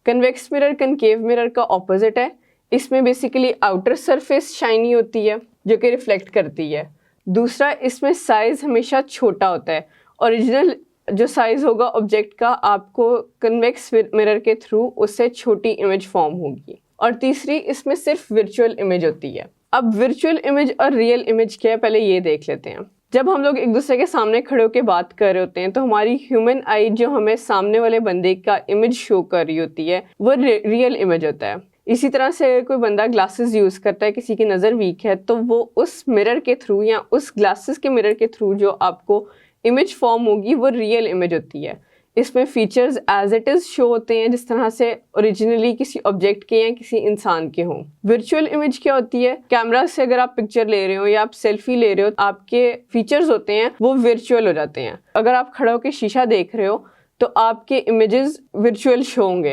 Convex mirror concave mirror का opposite है। इसमें बेसिकली आउटर सरफेस शाइनी होती है जो कि रिफ्लेक्ट करती है। दूसरा, इसमें साइज हमेशा छोटा होता है। ओरिजिनल जो साइज होगा ऑब्जेक्ट का, आपको कन्वेक्स मिरर के थ्रू उससे छोटी इमेज फॉर्म होगी। और तीसरी, इसमें सिर्फ वर्चुअल इमेज होती है। अब वर्चुअल इमेज और रियल इमेज क्या है, पहले ये देख लेते हैं। जब हम लोग एक दूसरे के सामने खड़े होकर बात कर रहे होते हैं तो हमारी ह्यूमन आई जो हमें सामने वाले बंदे का इमेज शो कर रही होती है वो रियल इमेज होता है। इसी तरह से अगर कोई बंदा ग्लासेस यूज़ करता है, किसी की नज़र वीक है, तो वो उस मिरर के थ्रू या उस ग्लासेस के मिरर के थ्रू जो आपको इमेज फॉर्म होगी वो रियल इमेज होती है। इसमें features as it is show होते हैं जिस तरह से ओरिजिनली किसी ऑब्जेक्ट के या किसी इंसान के हों। वर्चुअल इमेज क्या होती है? कैमरा से अगर आप पिक्चर ले रहे हो या आप सेल्फी ले रहे हो, आपके फीचर्स होते हैं वो वर्चुअल हो जाते हैं। अगर आप खड़े होकर शीशा देख रहे हो तो आपके इमेजेस वर्चुअल शो होंगे।